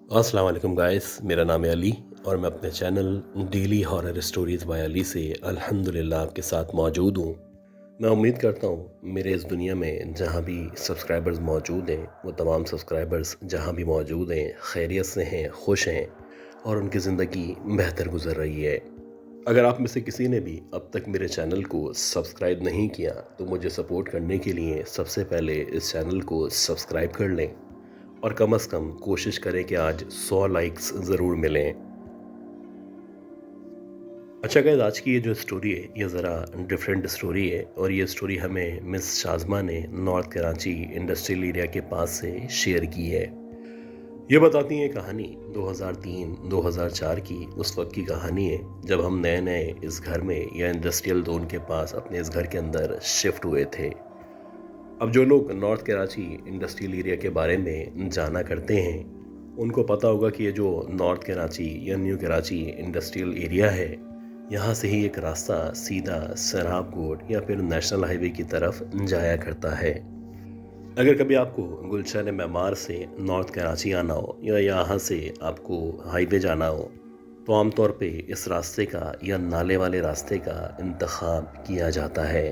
अस्सलाम वालेकुम गाइस, मेरा नाम है अली और मैं अपने channel daily horror stories by Ali से अल्हम्दुलिल्लाह आपके साथ मौजूद हूँ। मैं उम्मीद करता हूँ मेरे इस दुनिया में जहाँ भी सब्सक्राइबर्स मौजूद हैं वो तमाम सब्सक्राइबर्स जहाँ भी मौजूद हैं खैरियत से हैं, खुश हैं और उनकी ज़िंदगी बेहतर गुजर रही है। अगर आप में से किसी ने भी अब तक मेरे चैनल को सब्सक्राइब नहीं किया तो मुझे सपोर्ट करने के लिए सबसे पहले इस चैनल को सब्सक्राइब कर लें और कम से कम कोशिश करें कि आज 100 लाइक्स ज़रूर मिलें। अच्छा गाइस, आज की ये जो स्टोरी है ये ज़रा डिफरेंट स्टोरी है और ये स्टोरी हमें मिस शाज़मा ने नॉर्थ कराची इंडस्ट्रियल एरिया के पास से शेयर की है। ये बताती है कहानी 2003-2004 की उस वक्त की कहानी है जब हम नए नए इस घर में या इंडस्ट्रियल जोन के पास अपने इस घर के अंदर शिफ्ट हुए थे। अब जो लोग नॉर्थ कराची इंडस्ट्रियल एरिया के बारे में जाना करते हैं उनको पता होगा कि ये जो नॉर्थ कराची या न्यू कराची इंडस्ट्रियल एरिया है यहाँ से ही एक रास्ता सीधा सराबकोट या फिर नेशनल हाईवे की तरफ जाया करता है। अगर कभी आपको गुलशन मेमार से नॉर्थ कराची आना हो या यहाँ से आपको हाईवे जाना हो तो आमतौर पे इस रास्ते का या नाले वाले रास्ते का इंतखाब किया जाता है।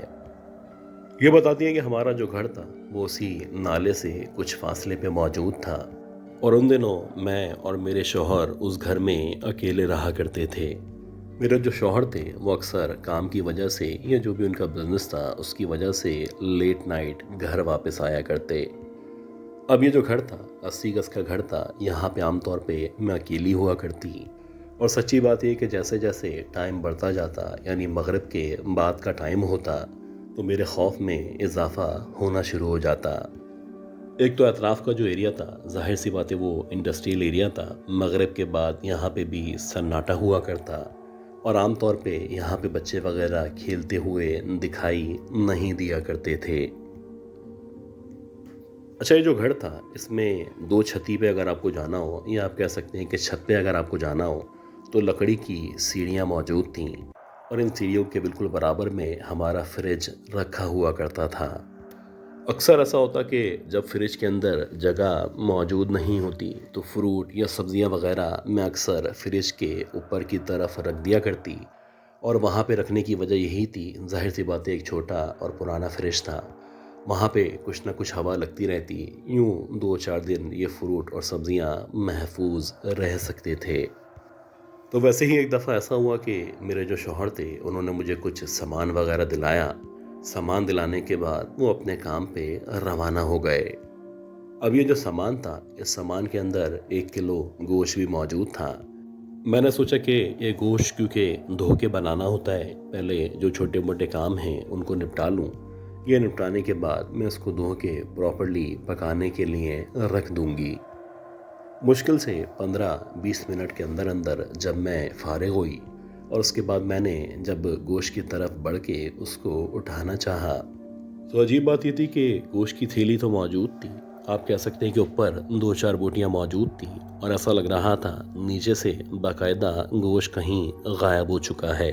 ये बताती है कि हमारा जो घर था वो उसी नाले से कुछ फासले पे मौजूद था और उन दिनों मैं और मेरे शौहर उस घर में अकेले रहा करते थे। मेरे जो शौहर थे वो अक्सर काम की वजह से या जो भी उनका बिजनेस था उसकी वजह से लेट नाइट घर वापस आया करते। अब ये जो घर था 80 गज का घर था, यहाँ पे आमतौर पे मैं अकेली हुआ करती और सच्ची बात ये कि जैसे जैसे टाइम बढ़ता जाता यानी मगरिब के बाद का टाइम होता तो मेरे खौफ में इजाफा होना शुरू हो जाता। एक तो अतराफ़ का जो एरिया था जाहिर सी बात है वो इंडस्ट्रियल एरिया था। मगरिब के बाद यहाँ पे भी सन्नाटा हुआ करता और आम तौर पे यहाँ पे बच्चे वगैरह खेलते हुए दिखाई नहीं दिया करते थे। अच्छा, ये जो घर था इसमें दो छती पे अगर आपको जाना हो या आप कह सकते हैं कि छत पे अगर आपको जाना हो तो लकड़ी की सीढ़ियाँ मौजूद थीं और इन सीढ़ियों के बिल्कुल बराबर में हमारा फ्रिज रखा हुआ करता था। अक्सर ऐसा होता कि जब फ्रिज के अंदर जगह मौजूद नहीं होती तो फ्रूट या सब्जियां वगैरह मैं अक्सर फ्रिज के यूपर की तरफ रख दिया करती और वहाँ पे रखने की वजह यही थी, जाहिर सी बात है एक छोटा और पुराना फ्रिज था, वहाँ पे कुछ ना कुछ हवा लगती रहती, यूँ 2-4 दिन ये फ्रूट और सब्जियां महफूज रह सकते थे। तो वैसे ही एक दफ़ा ऐसा हुआ कि मेरे जो शौहर थे उन्होंने मुझे कुछ सामान वगैरह दिलाया। सामान दिलाने के बाद वो अपने काम पे रवाना हो गए। अब ये जो सामान था इस सामान के अंदर 1 किलो गोश्त भी मौजूद था। मैंने सोचा कि ये गोश्त क्योंकि धो के बनाना होता है, पहले जो छोटे मोटे काम हैं उनको निपटा लूँ। ये निपटाने के बाद मैं उसको धो के प्रॉपरली पकाने के लिए रख दूँगी। मुश्किल से 15-20 मिनट के अंदर अंदर जब मैं फारिग हुई और उसके बाद मैंने जब गोश्त की तरफ बढ़ के उसको उठाना चाहा तो अजीब बात ये थी कि गोश्त की थैली तो मौजूद थी, आप कह सकते हैं कि ऊपर 2-4 बोटियां मौजूद थी और ऐसा लग रहा था नीचे से बाकायदा गोश्त कहीं गायब हो चुका है।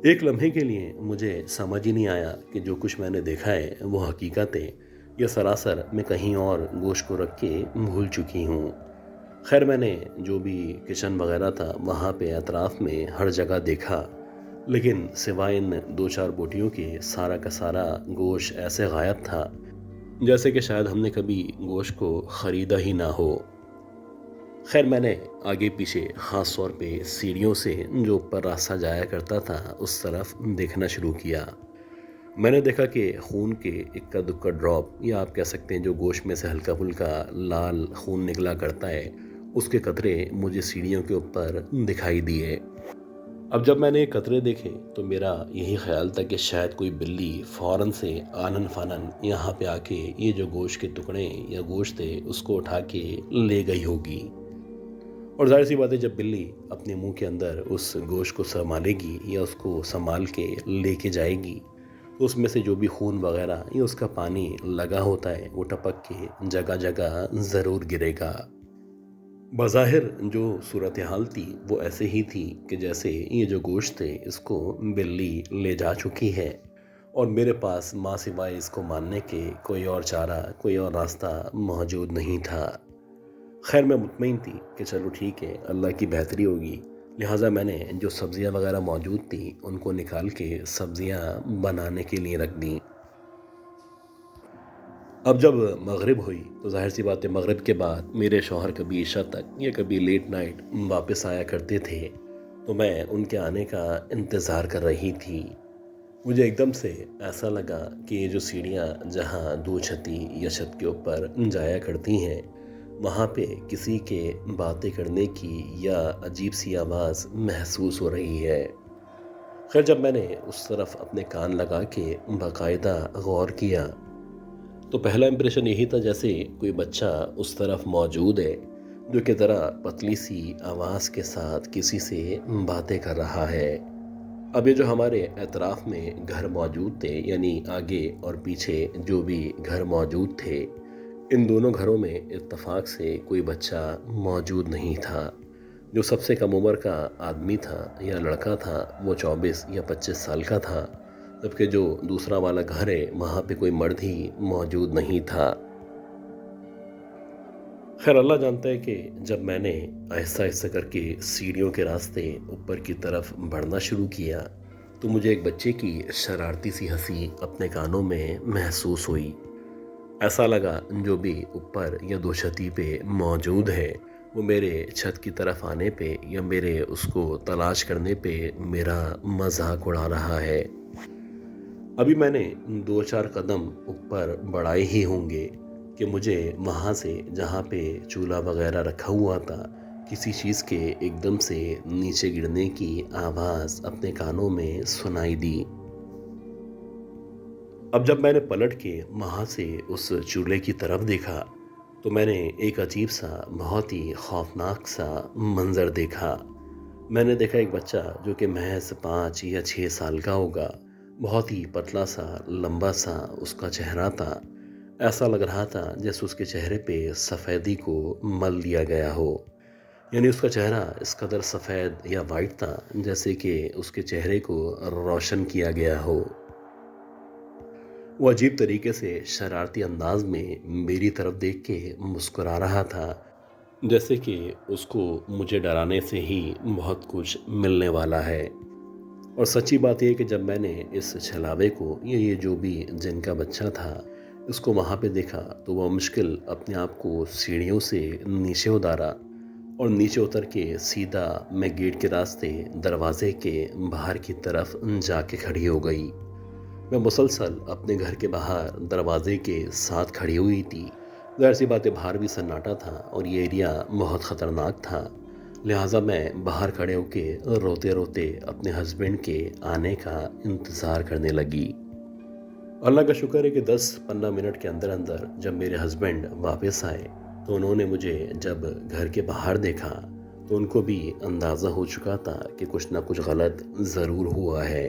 एक लम्हे के लिए मुझे समझ ही नहीं आया कि जो कुछ मैंने देखा है वो हकीकत है या सरासर मैं कहीं और गोश्त को रख के भूल चुकी हूँ। खैर, मैंने जो भी किचन वगैरह था वहाँ पे अतराफ़ में हर जगह देखा, लेकिन सिवाय इन 2-4 बोटियों के सारा का सारा गोश्त ऐसे गायब था जैसे कि शायद हमने कभी गोश्त को ख़रीदा ही ना हो। खैर, मैंने आगे पीछे ख़ास तौर पे सीढ़ियों से जो ऊपर रास्ता जाया करता था उस तरफ देखना शुरू किया। मैंने देखा कि खून के इक्का दुक्का ड्रॉप या आप कह सकते हैं जो गोश्त में से हल्का फुल्का लाल खून निकला करता है उसके कतरे मुझे सीढ़ियों के ऊपर दिखाई दिए। अब जब मैंने ये कतरे देखे तो मेरा यही ख्याल था कि शायद कोई बिल्ली फ़ौरन से आनन फानन यहाँ पे आके ये जो गोश्त के टुकड़े या गोश्त थे उसको उठा के ले गई होगी। और जाहिर सी बात है जब बिल्ली अपने मुंह के अंदर उस गोश्त को संभालेगी या उसको संभाल के लेके जाएगी तो उसमें से जो भी खून वगैरह या उसका पानी लगा होता है वो टपक के जगह जगह ज़रूर गिरेगा। बज़ाहिर जो सूरत हाल थी वो ऐसे ही थी कि जैसे ये जो गोश्त थे इसको बिल्ली ले जा चुकी है और मेरे पास माँ सिवाय इसको मानने के कोई और चारा कोई और रास्ता मौजूद नहीं था। खैर मैं मुतमईन थी कि चलो ठीक है, अल्लाह की बेहतरी होगी। लिहाजा मैंने जो सब्ज़ियाँ वगैरह मौजूद थी उनको निकाल के सब्ज़ियाँ बनाने के लिए रख दी। अब जब मगरिब हुई तो ज़ाहिर सी बात है, मगरिब के बाद मेरे शौहर कभी इशा तक या कभी लेट नाइट वापस आया करते थे, तो मैं उनके आने का इंतज़ार कर रही थी। मुझे एकदम से ऐसा लगा कि ये जो सीढ़ियाँ जहाँ दो छती या छत के ऊपर जाया करती हैं, वहाँ पे किसी के बातें करने की या अजीब सी आवाज़ महसूस हो रही है। खैर जब मैंने उस तरफ अपने कान लगा के बाकायदा गौर किया, तो पहला इंप्रेशन यही था जैसे कोई बच्चा उस तरफ मौजूद है, जो कि ज़रा पतली सी आवाज़ के साथ किसी से बातें कर रहा है। अब ये जो हमारे एतराफ़ में घर मौजूद थे, यानी आगे और पीछे जो भी घर मौजूद थे, इन दोनों घरों में इत्तेफाक से कोई बच्चा मौजूद नहीं था। जो सबसे कम उम्र का आदमी था या लड़का था, वो 24 या 25 साल का था, जबकि जो दूसरा वाला घर है वहाँ पे कोई मर्द ही मौजूद नहीं था। खैर अल्लाह जानता है कि जब मैंने आहिस्ता आहिस्ता करके सीढ़ियों के रास्ते ऊपर की तरफ बढ़ना शुरू किया, तो मुझे एक बच्चे की शरारती सी हंसी अपने कानों में महसूस हुई। ऐसा लगा जो भी ऊपर या दो छती पे मौजूद है, वो मेरे छत की तरफ आने पे या मेरे उसको तलाश करने पे मेरा मजाक उड़ा रहा है। अभी मैंने 2-4 कदम ऊपर बढ़ाए ही होंगे कि मुझे वहाँ से, जहाँ पे चूल्हा वगैरह रखा हुआ था, किसी चीज़ के एकदम से नीचे गिरने की आवाज़ अपने कानों में सुनाई दी। अब जब मैंने पलट के वहाँ से उस चूल्हे की तरफ देखा, तो मैंने एक अजीब सा, बहुत ही खौफनाक सा मंज़र देखा। मैंने देखा एक बच्चा जो कि महज 5 या 6 साल का होगा, बहुत ही पतला सा, लंबा सा उसका चेहरा था। ऐसा लग रहा था जैसे उसके चेहरे पे सफ़ेदी को मल दिया गया हो। यानी उसका चेहरा इस कदर सफ़ेद या वाइट था जैसे कि उसके चेहरे को रोशन किया गया हो। वो अजीब तरीके से शरारती अंदाज में मेरी तरफ देख के मुस्कुरा रहा था, जैसे कि उसको मुझे डराने से ही बहुत कुछ मिलने वाला है। और सच्ची बात यह कि जब मैंने इस छलावे को, ये जो भी जिनका बच्चा था, इसको वहाँ पे देखा, तो वह मुश्किल अपने आप को सीढ़ियों से नीचे उतारा और नीचे उतर के सीधा मैं गेट के रास्ते दरवाजे के बाहर की तरफ जाके खड़ी हो गई। मैं मुसलसल अपने घर के बाहर दरवाजे के साथ खड़ी हुई थी। ज़ाहिर सी बात है, बाहर भी सन्नाटा था और ये एरिया बहुत ख़तरनाक था। लिहाजा मैं बाहर खड़े होके रोते रोते अपने हस्बैंड के आने का इंतज़ार करने लगी। अल्लाह का शुक्र है कि 10-15 मिनट के अंदर अंदर जब मेरे हस्बैंड वापस आए, तो उन्होंने मुझे जब घर के बाहर देखा, तो उनको भी अंदाज़ा हो चुका था कि कुछ ना कुछ गलत ज़रूर हुआ है।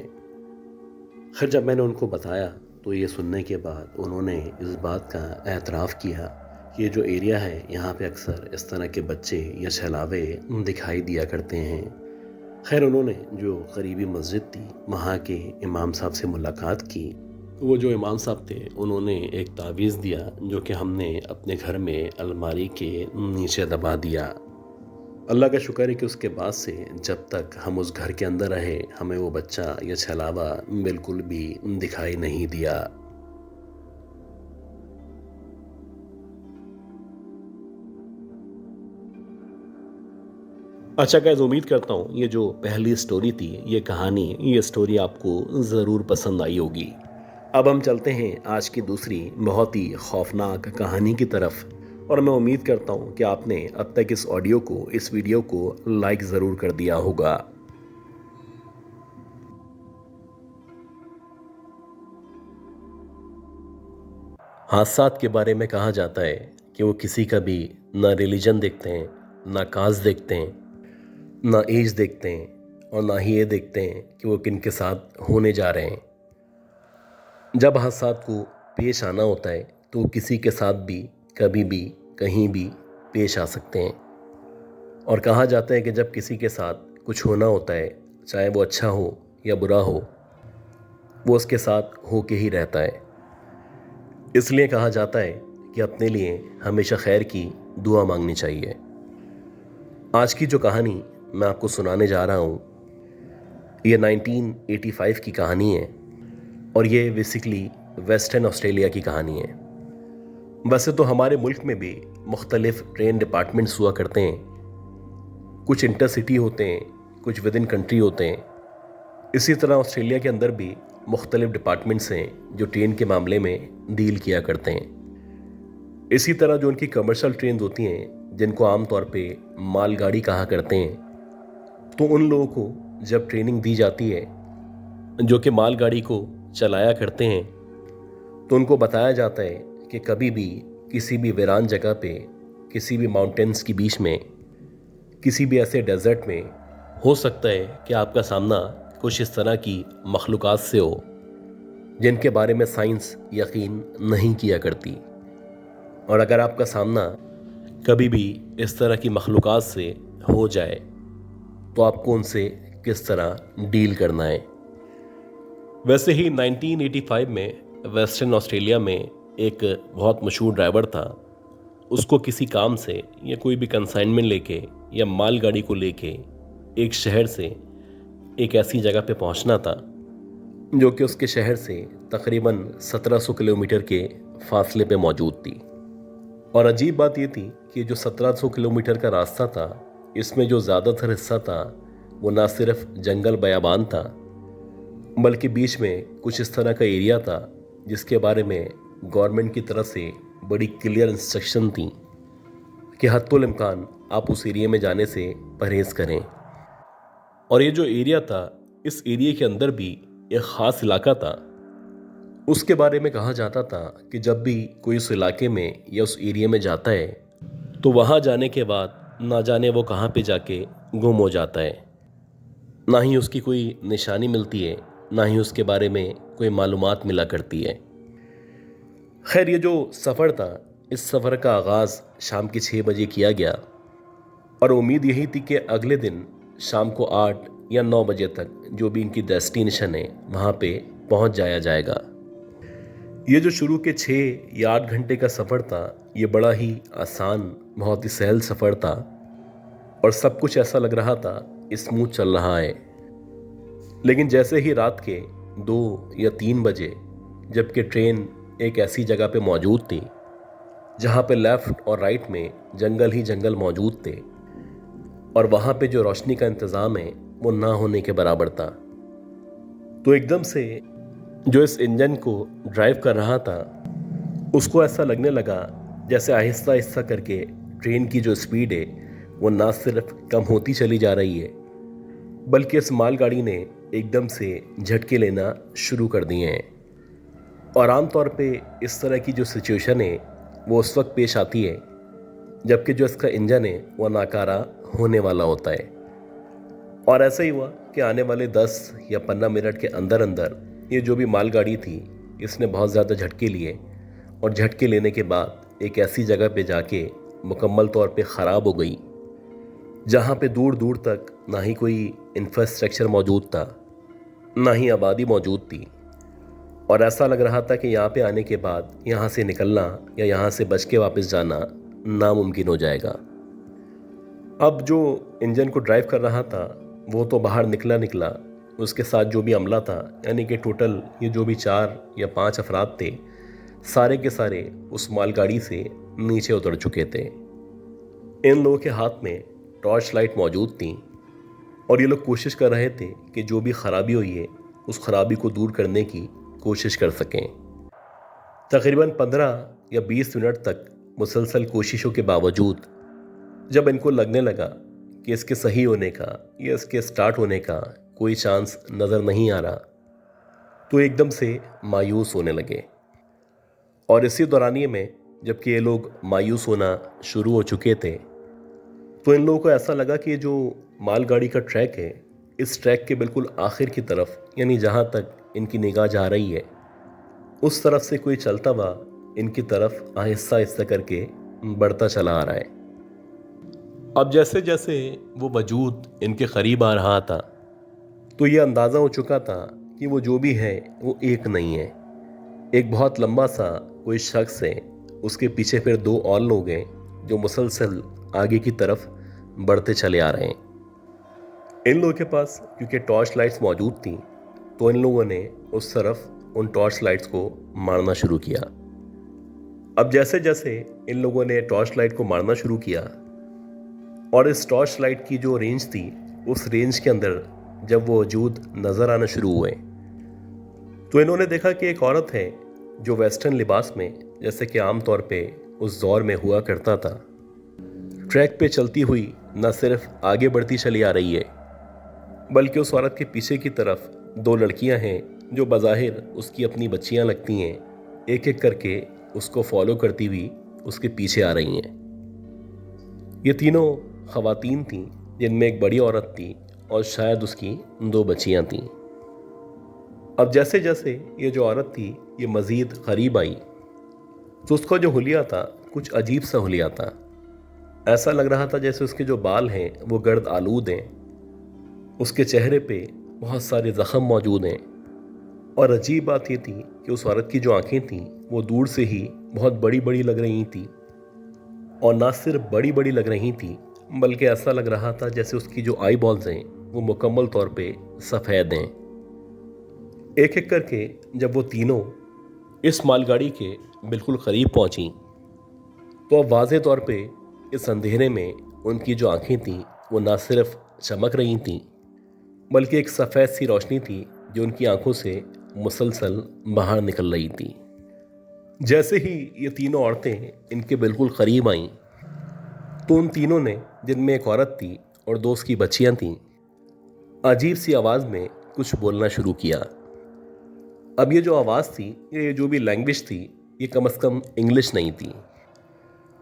खैर जब मैंने उनको बताया, तो ये सुनने के बाद उन्होंने इस बात का एतराफ़ किया कि ये जो एरिया है, यहाँ पे अक्सर इस तरह के बच्चे या छलावे दिखाई दिया करते हैं। खैर उन्होंने जो करीबी मस्जिद थी, वहाँ के इमाम साहब से मुलाकात की। तो वो जो इमाम साहब थे, उन्होंने एक तावीज़ दिया जो कि हमने अपने घर में अलमारी के नीचे दबा दिया। अल्लाह का शुक्र है कि उसके बाद से जब तक हम उस घर के अंदर रहे, हमें वो बच्चा या छलावा बिल्कुल भी दिखाई नहीं दिया। अच्छा गाइस, उम्मीद करता हूँ ये जो पहली स्टोरी थी, ये स्टोरी आपको ज़रूर पसंद आई होगी। अब हम चलते हैं आज की दूसरी बहुत ही खौफनाक कहानी की तरफ, और मैं उम्मीद करता हूँ कि आपने अब तक इस वीडियो को लाइक ज़रूर कर दिया होगा। हादसात के बारे में कहा जाता है कि वो किसी का भी ना रिलीजन देखते हैं, ना कास्ट देखते हैं, ना एज देखते हैं, और ना ही ये देखते हैं कि वो किन के साथ होने जा रहे हैं। जब हादसात को पेश आना होता है, तो वो किसी के साथ भी, कभी भी, कहीं भी पेश आ सकते हैं। और कहा जाता है कि जब किसी के साथ कुछ होना होता है, चाहे वो अच्छा हो या बुरा हो, वो उसके साथ होके ही रहता है। इसलिए कहा जाता है कि अपने लिए हमेशा खैर की दुआ मांगनी चाहिए। आज की जो कहानी मैं आपको सुनाने जा रहा हूँ, ये 1985 की कहानी है और ये बेसिकली वेस्टर्न ऑस्ट्रेलिया की कहानी है। वैसे तो हमारे मुल्क में भी मुख्तलिफ ट्रेन डिपार्टमेंट्स हुआ करते हैं, कुछ इंटरसिटी होते हैं, कुछ विद इन कंट्री होते हैं। इसी तरह ऑस्ट्रेलिया के अंदर भी मुख्तलिफ डिपार्टमेंट्स हैं जो ट्रेन के मामले में डील किया करते हैं। इसी तरह जो उनकी कमर्शियल ट्रेन होती हैं, जिनको आमतौर पे मालगाड़ी कहा करते हैं, तो उन लोगों को जब ट्रेनिंग दी जाती है जो कि मालगाड़ी को चलाया करते हैं, तो उनको बताया जाता है कि कभी भी किसी भी वीरान जगह पे, किसी भी माउंटेन्स के बीच में, किसी भी ऐसे डेजर्ट में हो सकता है कि आपका सामना कुछ इस तरह की मखलूक़ात से हो जिनके बारे में साइंस यकीन नहीं किया करती। और अगर आपका सामना कभी भी इस तरह की मखलूक़ात से हो जाए तो आपको उनसे किस तरह डील करना है। वैसे ही 1985 में वेस्टर्न ऑस्ट्रेलिया में एक बहुत मशहूर ड्राइवर था। उसको किसी काम से या कोई भी कंसाइनमेंट लेके या मालगाड़ी को लेके एक शहर से एक ऐसी जगह पे पहुंचना था जो कि उसके शहर से तकरीबन 1700 किलोमीटर के फासले पे मौजूद थी। और अजीब बात ये थी कि जो 1700 किलोमीटर का रास्ता था, इसमें जो ज़्यादातर हिस्सा था वो ना सिर्फ जंगल बयाबान था, बल्कि बीच में कुछ इस तरह का एरिया था जिसके बारे में गवर्नमेंट की तरफ से बड़ी क्लियर इंस्ट्रक्शन थी कि हत्तुल इम्कान आप उस एरिया में जाने से परहेज़ करें। और ये जो एरिया था, इस एरिया के अंदर भी एक ख़ास इलाका था। उसके बारे में कहा जाता था कि जब भी कोई उस इलाके में या उस एरिया में जाता है तो वहाँ जाने के बाद ना जाने वो कहाँ पे जाके गुम हो जाता है, ना ही उसकी कोई निशानी मिलती है, ना ही उसके बारे में कोई मालूमात मिला करती है। खैर, ये जो सफ़र था, इस सफ़र का आगाज़ शाम के 6 बजे किया गया और उम्मीद यही थी कि अगले दिन शाम को 8 या 9 बजे तक जो भी इनकी डेस्टिनेशन है वहाँ पे पहुँच जाया जाएगा। ये जो शुरू के 6 या 8 घंटे का सफ़र था, ये बड़ा ही आसान, बहुत ही सहल सफ़र था और सब कुछ ऐसा लग रहा था स्मूथ चल रहा है। लेकिन जैसे ही रात के 2 या 3 बजे, जबकि ट्रेन एक ऐसी जगह पे मौजूद थी जहाँ पे लेफ़्ट और राइट में जंगल ही जंगल मौजूद थे और वहाँ पे जो रोशनी का इंतज़ाम है वो ना होने के बराबर था, तो एकदम से जो इस इंजन को ड्राइव कर रहा था उसको ऐसा लगने लगा जैसे आहिस्ता आहिस्ता करके ट्रेन की जो स्पीड है वो ना सिर्फ कम होती चली जा रही है, बल्कि इस मालगाड़ी ने एकदम से झटके लेना शुरू कर दिए हैं। और आमतौर पे इस तरह की जो सिचुएशन है वो उस वक्त पेश आती है जबकि जो इसका इंजन है वो नाकारा होने वाला होता है। और ऐसा ही हुआ कि आने वाले 10 या 15 मिनट के अंदर अंदर ये जो भी मालगाड़ी थी, इसने बहुत ज़्यादा झटके लिए और झटके लेने के बाद एक ऐसी जगह पे जाके मुकम्मल तौर पे ख़राब हो गई जहाँ पे दूर दूर तक ना ही कोई इंफ्रास्ट्रक्चर मौजूद था, ना ही आबादी मौजूद थी। और ऐसा लग रहा था कि यहाँ पे आने के बाद यहाँ से निकलना या यहाँ से बच के वापस जाना नामुमकिन हो जाएगा। अब जो इंजन को ड्राइव कर रहा था वो तो बाहर निकला, उसके साथ जो भी अमला था, यानी कि टोटल ये जो भी 4 या 5 अफराद थे, सारे के सारे उस मालगाड़ी से नीचे उतर चुके थे। इन लोगों के हाथ में टॉर्च लाइट मौजूद थी और ये लोग कोशिश कर रहे थे कि जो भी ख़राबी हुई है उस ख़राबी को दूर करने की कोशिश कर सकें। तकरीबन 15 या 20 मिनट तक मुसलसल कोशिशों के बावजूद जब इनको लगने लगा कि इसके सही होने का या इसके स्टार्ट होने का कोई चांस नज़र नहीं आ रहा, तो एकदम से मायूस होने लगे। और इसी दौरानिए में जबकि ये लोग मायूस होना शुरू हो चुके थे, तो इन लोगों को ऐसा लगा कि ये जो मालगाड़ी का ट्रैक है, इस ट्रैक के बिल्कुल आखिर की तरफ, यानी जहाँ तक इनकी निगाह जा रही है, उस तरफ से कोई चलता हुआ इनकी तरफ आहिस्ता आहिस्ता करके बढ़ता चला आ रहा है। अब जैसे जैसे वो वजूद इनके करीब आ रहा था तो ये अंदाज़ा हो चुका था कि वो जो भी है वो एक नहीं है, एक बहुत लंबा सा कोई शख्स है, उसके पीछे फिर 2 और लोग हैं जो मुसलसल आगे की तरफ बढ़ते चले आ रहे हैं। इन लोगों के पास क्योंकि टॉर्च लाइट्स मौजूद थीं, तो इन लोगों ने उस तरफ उन टॉर्च लाइट्स को मारना शुरू किया। अब जैसे जैसे इन लोगों ने टॉर्च लाइट को मारना शुरू किया और इस टॉर्च लाइट की जो रेंज थी, उस रेंज के अंदर जब वो वजूद नज़र आना शुरू हुए, तो इन्होंने देखा कि एक औरत है जो वेस्टर्न लिबास में, जैसे कि आम तौर पे उस दौर में हुआ करता था, ट्रैक पे चलती हुई न सिर्फ आगे बढ़ती चली आ रही है, बल्कि उस औरत के पीछे की तरफ दो लड़कियां हैं जो बज़ाहिर उसकी अपनी बच्चियां लगती हैं, एक एक करके उसको फॉलो करती हुई उसके पीछे आ रही हैं। ये तीनों ख़वातीन थीं, जिनमें एक बड़ी औरत थी और शायद उसकी दो बच्चियां थीं। अब जैसे जैसे ये जो औरत थी ये मज़ीद करीब आई, तो उसका जो हुलिया था कुछ अजीब सा हुलिया था। ऐसा लग रहा था जैसे उसके जो बाल हैं वो गर्द आलूद हैं, उसके चेहरे पे बहुत सारे ज़ख़म मौजूद हैं, और अजीब बात ये थी कि उस औरत की जो आंखें थीं वो दूर से ही बहुत बड़ी बड़ी लग रही थी, और ना सिर्फ बड़ी बड़ी लग रही थी बल्कि ऐसा लग रहा था जैसे उसकी जो आई बॉल्स हैं वो मुकम्मल तौर पे सफ़ेद हैं। एक एक करके जब वो तीनों इस मालगाड़ी के बिल्कुल करीब पहुंची, तो अब वाज़े तौर पे इस अंधेरे में उनकी जो आंखें थीं वो ना सिर्फ चमक रही थीं, बल्कि एक सफ़ेद सी रोशनी थी जो उनकी आंखों से मुसलसल बाहर निकल रही थी। जैसे ही ये तीनों औरतें इनके बिल्कुल करीब आईं, तो उन तीनों ने, जिनमें एक औरत थी और दो उसकी बच्चियां थीं, अजीब सी आवाज़ में कुछ बोलना शुरू किया। अब ये जो आवाज़ थी, ये जो भी लैंग्वेज थी, ये कम से कम इंग्लिश नहीं थी।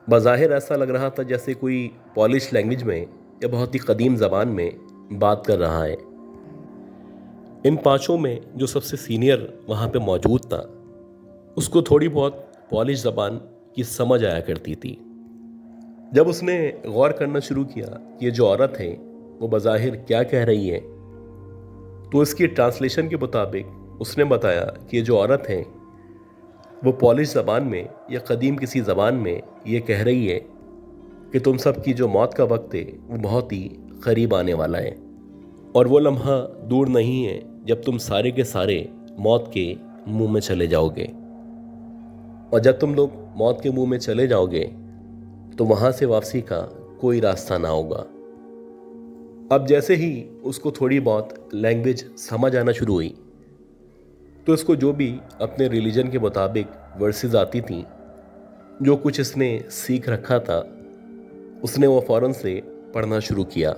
बज़ाहिर ऐसा लग रहा था जैसे कोई पॉलिश लैंग्वेज में या बहुत ही कदीम ज़बान में बात कर रहा है। इन पांचों में जो सबसे सीनियर वहाँ पे मौजूद था, उसको थोड़ी बहुत पॉलिश ज़बान की समझ आया करती थी। जब उसने गौर करना शुरू किया कि ये जो औरत है वो बज़ाहिर क्या कह रही है, तो इसकी ट्रांसलेशन के मुताबिक उसने बताया कि ये जो औरत है वो पॉलिश ज़बान में या कदीम किसी ज़बान में ये कह रही है कि तुम सब की जो मौत का वक्त है वो बहुत ही करीब आने वाला है, और वो लम्हा दूर नहीं है जब तुम सारे के सारे मौत के मुंह में चले जाओगे, और जब तुम लोग मौत के मुंह में चले जाओगे तो वहाँ से वापसी का कोई रास्ता ना होगा। अब जैसे ही उसको थोड़ी बहुत लैंग्वेज समझ आना शुरू हुई, तो इसको जो भी अपने रिलीजन के मुताबिक वर्सेस आती थी, जो कुछ इसने सीख रखा था, उसने वो फ़ौरन से पढ़ना शुरू किया।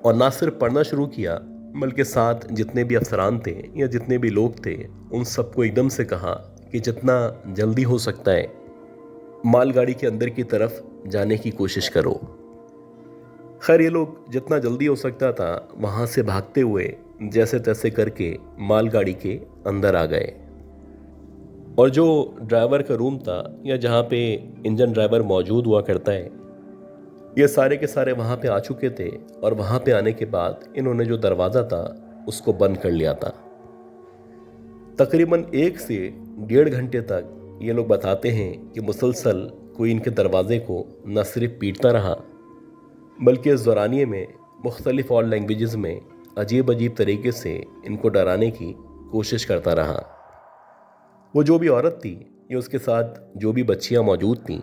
और ना सिर्फ पढ़ना शुरू किया बल्कि साथ जितने भी अफसरान थे या जितने भी लोग थे, उन सबको एकदम से कहा कि जितना जल्दी हो सकता है मालगाड़ी के अंदर की तरफ जाने की कोशिश करो। खैर, ये लोग जितना जल्दी हो सकता था वहाँ से भागते हुए जैसे तैसे करके मालगाड़ी के अंदर आ गए, और जो ड्राइवर का रूम था या जहाँ पे इंजन ड्राइवर मौजूद हुआ करता है, ये सारे के सारे वहाँ पे आ चुके थे, और वहाँ पे आने के बाद इन्होंने जो दरवाज़ा था उसको बंद कर लिया था। तकरीबन 1 से 1.5 घंटे तक ये लोग बताते हैं कि मुसलसल कोई इनके दरवाजे को न सिर्फ पीटता रहा, बल्कि इस दौरानिए में मुख्तलिफ और लैंग्वेजेस में अजीब अजीब तरीके से इनको डराने की कोशिश करता रहा। वो जो भी औरत थी या उसके साथ जो भी बच्चियां मौजूद थीं,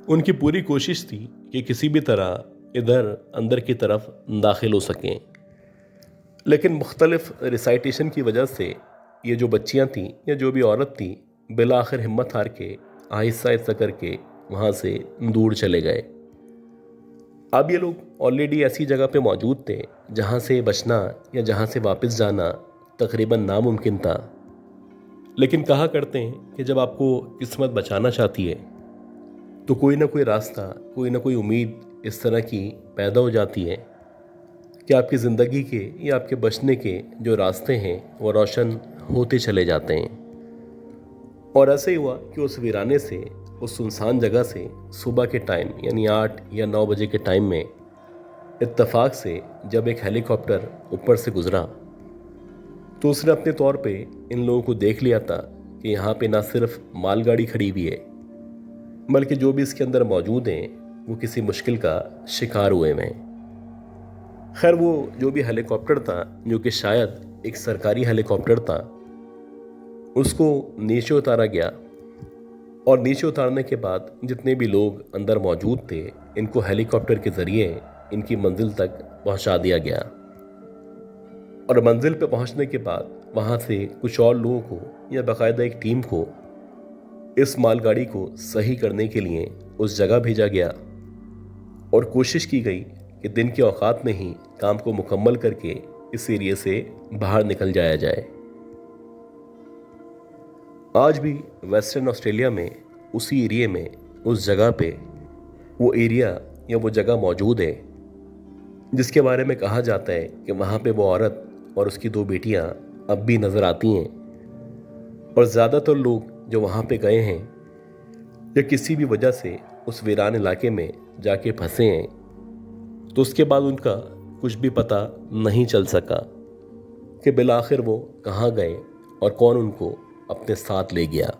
उनकी पूरी कोशिश थी कि किसी भी तरह इधर अंदर की तरफ दाखिल हो सकें, लेकिन मुख्तलिफ रिसाइटेशन की वजह से ये जो बच्चियां थीं या जो भी औरत थी, बिला आखिर हिम्मत हार के आहिस्ता आहिस्ता करके वहाँ से दूर चले गए। अब ये लोग ऑलरेडी ऐसी जगह पे मौजूद थे जहाँ से बचना या जहाँ से वापस जाना तकरीबन नामुमकिन था। लेकिन कहा करते हैं कि जब आपको किस्मत बचाना चाहती है तो कोई ना कोई रास्ता, कोई ना कोई उम्मीद इस तरह की पैदा हो जाती है कि आपकी ज़िंदगी के या आपके बचने के जो रास्ते हैं वो रोशन होते चले जाते हैं। और ऐसे ही हुआ कि उस वीराने से, उस सुनसान जगह से सुबह के टाइम यानी 8 या 9 बजे के टाइम में इत्तेफाक से जब एक हेलीकॉप्टर ऊपर से गुजरा, तो उसने अपने तौर पे इन लोगों को देख लिया था कि यहाँ पे ना सिर्फ मालगाड़ी खड़ी हुई है बल्कि जो भी इसके अंदर मौजूद हैं वो किसी मुश्किल का शिकार हुए हैं। खैर, वो जो भी हेलीकॉप्टर था, जो कि शायद एक सरकारी हेलीकॉप्टर था, उसको नीचे उतारा गया और नीचे उतारने के बाद जितने भी लोग अंदर मौजूद थे, इनको हेलीकॉप्टर के ज़रिए इनकी मंजिल तक पहुंचा दिया गया। और मंजिल पे पहुंचने के बाद वहां से कुछ और लोगों को या बाकायदा एक टीम को इस मालगाड़ी को सही करने के लिए उस जगह भेजा गया और कोशिश की गई कि दिन के औकात में ही काम को मुकम्मल करके इस एरिया से बाहर निकल जाया जाए। आज भी वेस्टर्न ऑस्ट्रेलिया में उसी एरिया में, उस जगह पे वो एरिया या वो जगह मौजूद है जिसके बारे में कहा जाता है कि वहाँ पे वो औरत और उसकी 2 बेटियाँ अब भी नज़र आती हैं। और ज़्यादातर लोग जो वहाँ पे गए हैं या किसी भी वजह से उस वीरान इलाके में जाके फंसे हैं, तो उसके बाद उनका कुछ भी पता नहीं चल सका कि बिलाखिर वो कहाँ गए और कौन उनको अपने साथ ले गया।